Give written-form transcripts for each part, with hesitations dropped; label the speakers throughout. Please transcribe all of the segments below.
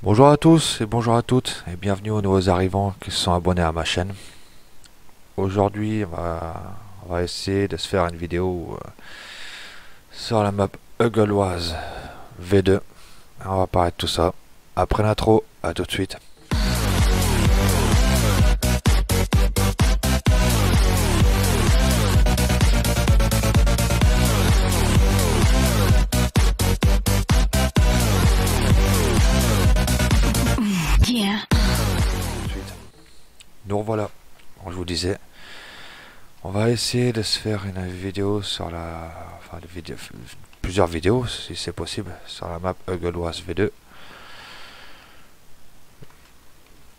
Speaker 1: Bonjour à tous et bonjour à toutes et bienvenue aux nouveaux arrivants qui se sont abonnés à ma chaîne. Aujourd'hui, on va essayer de se faire une vidéo sur la map Eugloise V2. On va parler de tout ça. Après l'intro, à tout de suite.
Speaker 2: Yeah.
Speaker 1: Tout de suite. Nous revoilà. Comme je vous disais, on va essayer de se faire une vidéo sur plusieurs vidéos si c'est possible sur la map Eugloise V2.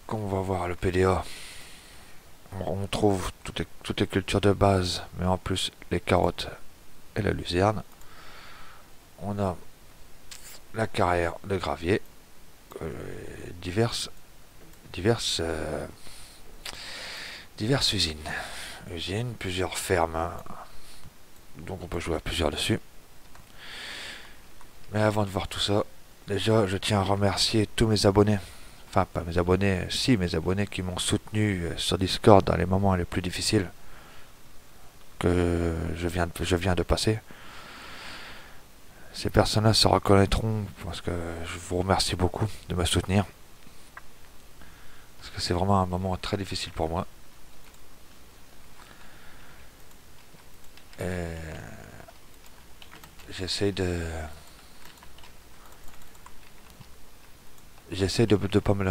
Speaker 1: Comme on va voir le PDA, on trouve toutes les cultures de base, mais en plus les carottes et la luzerne. On a la carrière de gravier, euh, diverses, diverses, euh, diverses usines, plusieurs fermes, hein. Donc on peut jouer à plusieurs dessus. Mais avant de voir tout ça, déjà je tiens à remercier tous mes abonnés. Enfin, pas mes abonnés, si mes abonnés qui m'ont soutenu sur Discord dans les moments les plus difficiles que je viens de passer. Ces personnes-là se reconnaîtront parce que je vous remercie beaucoup de me soutenir. Parce que c'est vraiment un moment très difficile pour moi. Et j'essaie de... J'essaie de pas me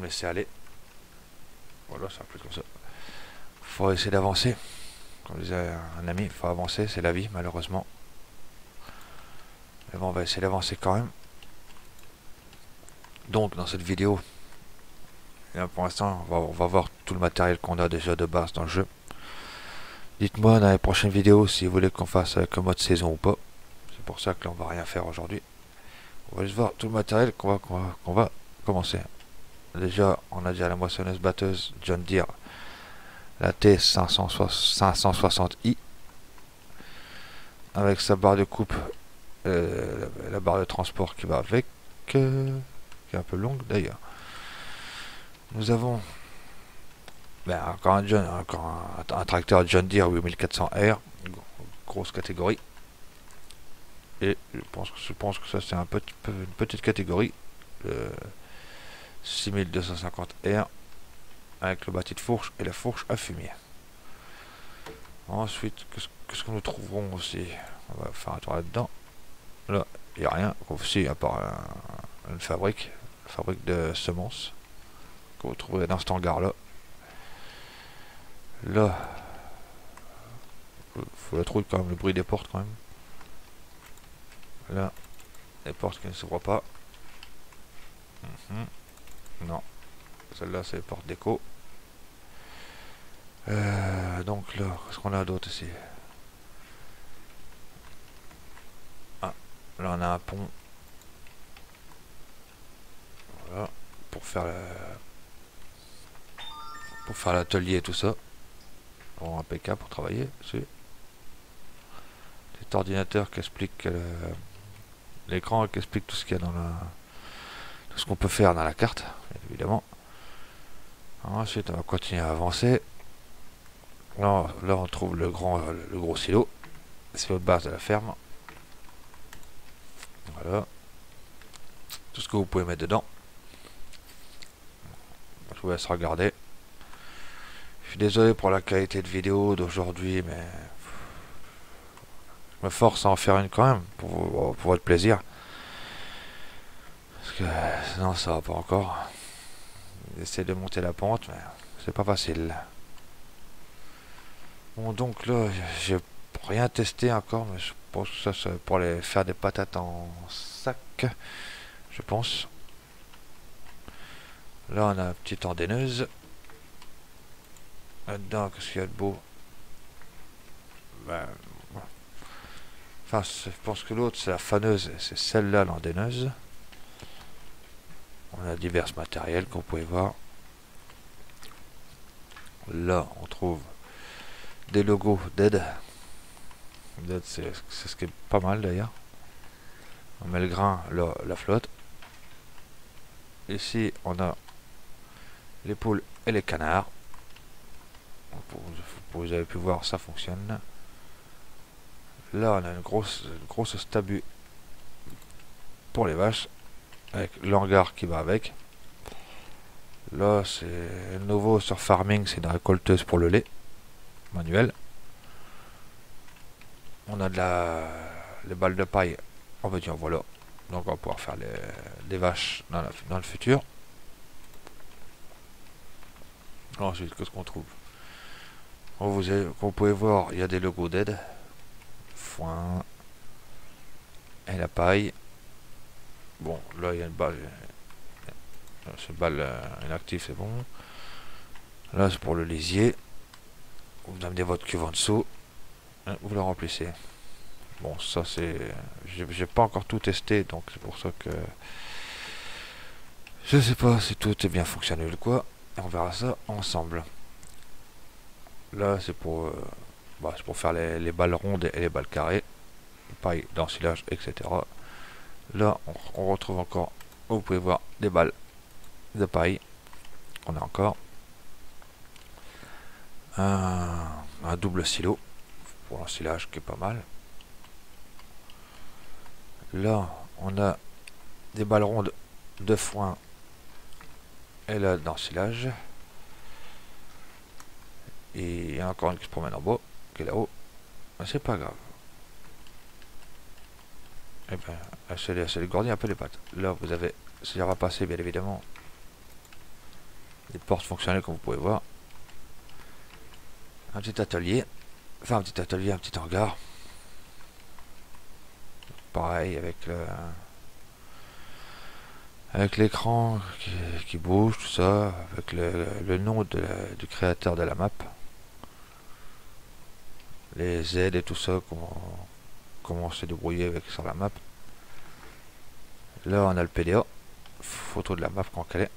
Speaker 1: laisser aller. Voilà, ça va plus comme ça. Faut essayer d'avancer. Comme disait un ami, il faut avancer, c'est la vie, malheureusement. Mais bon, on va essayer d'avancer quand même. Donc, dans cette vidéo, là, pour l'instant, on va voir tout le matériel qu'on a déjà de base dans le jeu. Dites-moi dans les prochaines vidéos si vous voulez qu'on fasse avec un mode saison ou pas. C'est pour ça que là, on va rien faire aujourd'hui. On va juste voir tout le matériel qu'on va commencer. Déjà, on a déjà la moissonneuse batteuse John Deere, la T560i, avec sa barre de coupe, la barre de transport qui va avec, qui est un peu longue d'ailleurs. Nous avons encore un tracteur John Deere 8400R, grosse catégorie. Et je pense que ça c'est une petite catégorie, le 6250R, avec le bâti de fourche et la fourche à fumier. Ensuite, qu'est-ce que nous trouverons aussi? On va faire un tour là-dedans. Là, il n'y a rien aussi à part une fabrique de semences que vous trouverez dans cet hangar-là. Là, faut la trouver quand même, le bruit des portes quand même. Là, les portes qui ne s'ouvrent pas. Non, celle-là c'est les portes déco. Donc là, qu'est-ce qu'on a d'autre ici? Ah, là on a un pont. Voilà, pour faire l'atelier et tout ça. Bon, impeccable pour travailler dessus. Cet ordinateur qui explique l'écran qui explique tout ce qu'il y a dans tout ce qu'on peut faire dans la carte, évidemment. Ensuite, on va continuer à avancer. Là on trouve le gros silo. C'est votre base de la ferme. Voilà. Tout ce que vous pouvez mettre dedans. Je vous laisse regarder. Je suis désolé pour la qualité de vidéo d'aujourd'hui, mais je me force à en faire une quand même, pour votre plaisir. Parce que sinon ça va pas encore. J'essaie de monter la pente, mais c'est pas facile. Bon, donc là, j'ai rien testé encore, mais je pense que ça c'est pour aller faire des patates en sac, je pense. Là, on a une petite andaineuse. Là-dedans, qu'est-ce qu'il y a de beau? Ben, enfin, je pense que l'autre, c'est la faneuse, c'est celle-là, l'andaineuse. On a divers matériels qu'on pouvait voir. Là, on trouve des logos d'aide. D'aide, c'est ce qui est pas mal d'ailleurs. On met le grain, là, la flotte. Ici, on a les poules et les canards. Vous avez pu voir, ça fonctionne. Là, on a une grosse stabu pour les vaches, avec l'hangar qui va avec. Là, c'est nouveau sur Farming, c'est une récolteuse pour le lait, manuel. On a les balles de paille en petit en voilà. Donc on va pouvoir faire les vaches dans le futur. Ensuite, qu'est-ce qu'on trouve? Comme vous pouvez voir, il y a des logos d'aide. Foin. Et la paille. Bon, là il y a une balle. Cette balle inactive, c'est bon. Là c'est pour le lisier. Vous amenez votre cuve en dessous. Vous le remplissez. Bon, ça c'est... J'ai pas encore tout testé, donc c'est pour ça que... Je sais pas si tout est bien fonctionnel ou quoi. On verra ça ensemble. Là c'est pour faire les balles rondes et les balles carrées. Paille, d'ensilage, etc. Là on retrouve encore, vous pouvez voir, des balles de paille. On a encore un double silo pour l'ensilage qui est pas mal. Là on a des balles rondes de foin et là d'ensilage. Et il y a encore une qui se promène en bas, qui est là-haut. Mais c'est pas grave. Et ben, c'est les gordien un peu les pattes. Là vous avez, ça va passer bien évidemment des portes fonctionnelles comme vous pouvez voir. Un petit atelier, enfin un petit hangar. Pareil avec l'écran qui bouge, tout ça, avec le nom du créateur de la map, les aides et tout ça, comment on s'est débrouillé avec sur la map. Là on a le PDA, photo de la map quand elle est.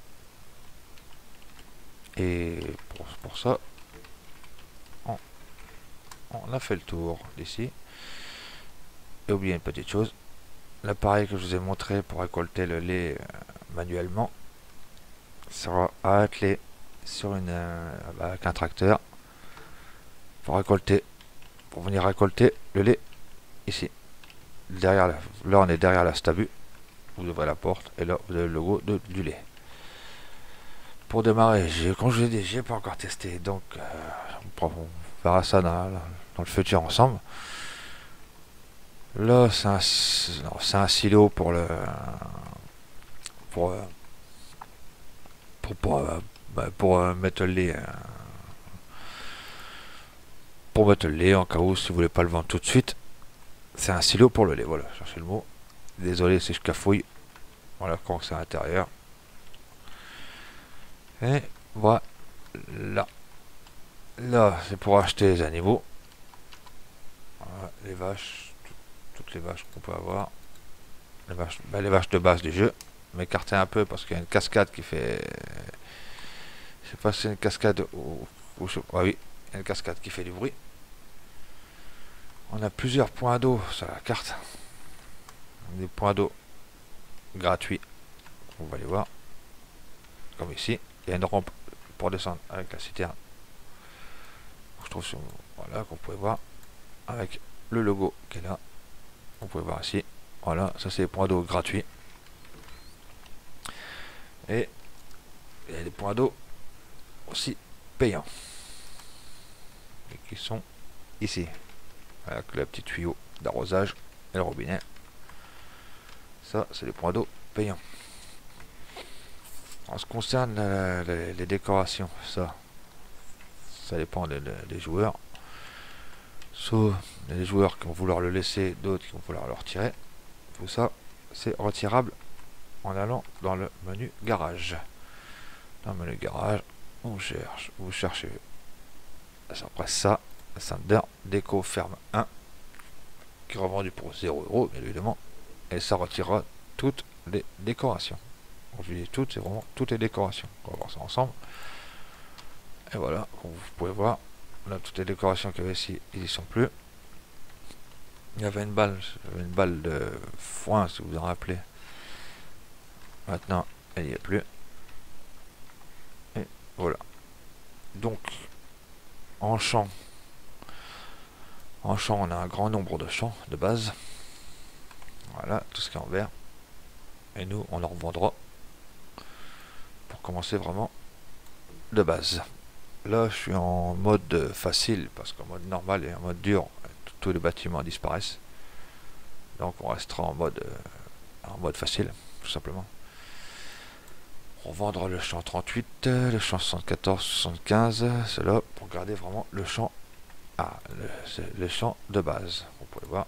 Speaker 1: Et pour ça, on a fait le tour d'ici. Et oubliez une petite chose, l'appareil que je vous ai montré pour récolter le lait manuellement sera attelé sur avec un tracteur pour venir récolter le lait ici. Là on est derrière la stabu, vous ouvrez la porte et là vous avez le logo du lait. Pour démarrer, comme je vous ai dit, j'ai pas encore testé, donc on verra ça dans le futur ensemble. Là c'est un silo pour mettre le lait, en cas où si vous voulez pas le vendre tout de suite. C'est un silo pour le lait, voilà, cherchez le mot. Désolé si je cafouille. Voilà quand c'est à l'intérieur. Et voilà. Là c'est pour acheter les animaux. Voilà, les vaches, toutes les vaches qu'on peut avoir. Les vaches de base du jeu. M'écarter un peu parce qu'il y a une cascade qui fait... Je sais pas si c'est une cascade ou ah oui, il y a une cascade qui fait du bruit. On a plusieurs points d'eau sur la carte. Des points d'eau gratuits. On va les voir. Comme ici. Il y a une rampe pour descendre avec la citerne. Je trouve voilà, qu'on pouvait voir. Avec le logo qui est là. On pouvait voir ici. Voilà, ça c'est les points d'eau gratuits. Et il y a des points d'eau aussi payants. Et qui sont ici. Avec le petit tuyau d'arrosage et le robinet. Ça, c'est les points d'eau payants. En ce qui concerne les décorations, ça dépend des joueurs. Soit les joueurs qui vont vouloir le laisser, d'autres qui vont vouloir le retirer. Tout ça, c'est retirable en allant dans le menu garage. Dans le menu garage, vous cherchez après ça, Sander Déco Ferme 1, qui est revendu pour 0€, bien évidemment, et ça retirera toutes les décorations. Quand je dis toutes, c'est vraiment toutes les décorations. On va voir ça ensemble. Et voilà, comme vous pouvez voir, là toutes les décorations qu'il y avait ici, ils n'y sont plus. Il y avait une balle de foin, si vous vous en rappelez. Maintenant, elle n'y est plus. Et voilà. Donc, en champ, on a un grand nombre de champs de base. Voilà, tout ce qui est en vert. Et nous, on en revendra pour commencer vraiment de base. Là, je suis en mode facile, parce qu'en mode normal et en mode dur, tous les bâtiments disparaissent. Donc on restera en mode facile, tout simplement. On vendra le champ 38, le champ 74, 75, cela pour garder vraiment le champ le champ de base. Vous pouvez voir,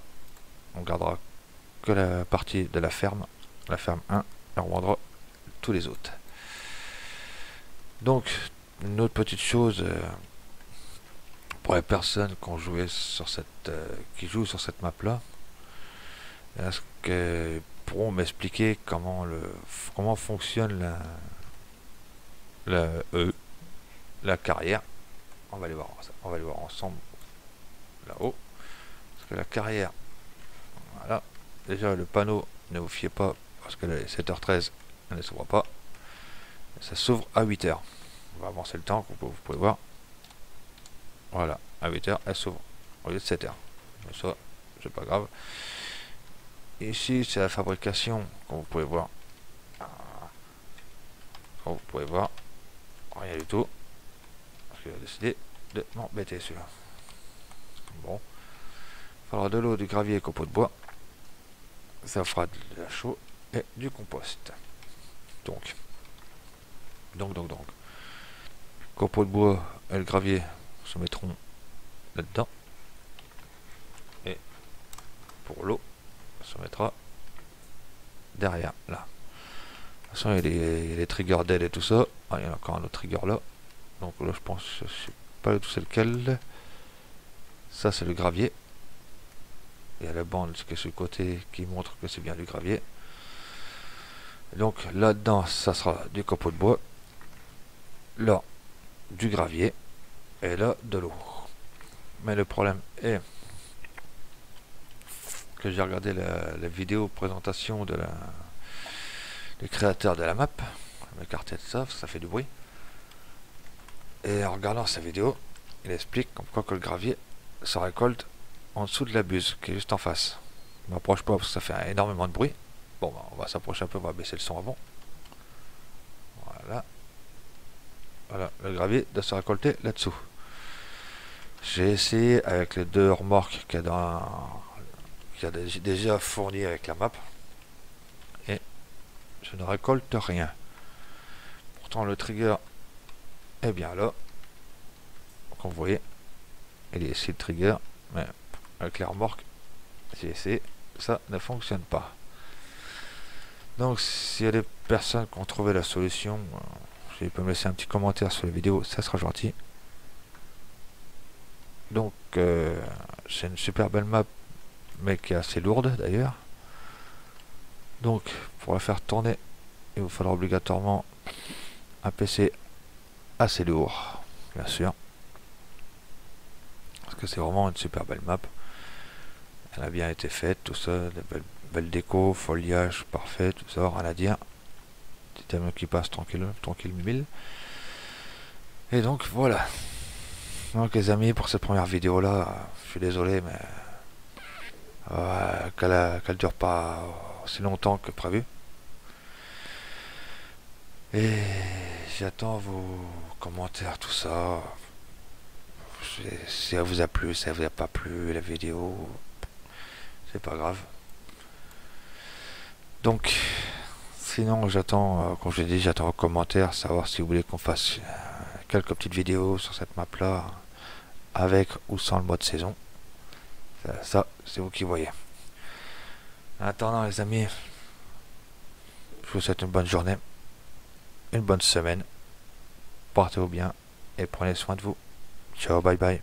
Speaker 1: on gardera que la partie de la ferme 1, et on vendra tous les autres. Donc, une autre petite chose pour les personnes qui ont joué sur qui jouent sur cette map là, est-ce que pourront m'expliquer comment fonctionne la carrière. On va aller voir ensemble là-haut, parce que la carrière, voilà, déjà le panneau, ne vous fiez pas, parce que est 7h13, elle ne s'ouvre pas, ça s'ouvre à 8h. On va avancer le temps, vous pouvez voir, voilà, à 8h elle s'ouvre au lieu de 7h, mais ça c'est pas grave. Ici c'est la fabrication, comme vous pouvez voir, rien du tout, parce qu'il a décidé de m'embêter celui-là. Bon, il faudra de l'eau, du gravier et copeaux de bois, ça fera de la chaux et du compost. Donc copeaux de bois et le gravier se mettront là-dedans, et pour l'eau se mettra derrière là. De toute façon il y a les triggers d'aide et tout ça. Ah, il y en a encore un autre trigger là, donc là je pense, je sais pas du tout c'est lequel. Ça c'est le gravier, il y a la bande qui est sur le côté qui montre que c'est bien du gravier. Et donc là dedans ça sera du copeau de bois, là du gravier, et là de l'eau. Mais le problème est que j'ai regardé la vidéo présentation du créateur de la map, m'écarter de ça parce que ça fait du bruit, et en regardant sa vidéo il explique comme quoi que le gravier se récolte en dessous de la buse qui est juste en face. Je m'approche pas parce que ça fait énormément de bruit. Bon bah, on va s'approcher un peu, on va baisser le son avant. Voilà, le gravier doit se récolter là-dessous. J'ai essayé avec les 2 remorques qu'il y a déjà fourni avec la map, et je ne récolte rien. Pourtant le trigger est bien là, comme vous voyez, il est ici le trigger, mais avec les remorques j'ai essayé, ça ne fonctionne pas. Donc s'il y a des personnes qui ont trouvé la solution, si vous pouvez me laisser un petit commentaire sur la vidéo, ça sera gentil. Donc c'est une super belle map, mais qui est assez lourde d'ailleurs. Donc pour la faire tourner, il vous faudra obligatoirement un PC assez lourd, bien sûr, parce que c'est vraiment une super belle map. Elle a bien été faite, tout ça, de belles déco, foliage parfait, tout ça, rien à dire. Petit thème qui passe tranquille mille. Et donc voilà. Donc les amis, pour cette première vidéo là, je suis désolé, mais qu'elle dure pas aussi longtemps que prévu. Et j'attends vos commentaires, tout ça. Si ça vous a plu, si ça vous a pas plu la vidéo, c'est pas grave. Donc sinon j'attends, comme je l'ai dit, j'attends vos commentaires, savoir si vous voulez qu'on fasse quelques petites vidéos sur cette map là, avec ou sans le mode saison. Ça c'est vous qui voyez. En attendant les amis, je vous souhaite une bonne journée, une bonne semaine, portez-vous bien et prenez soin de vous. Ciao, bye bye.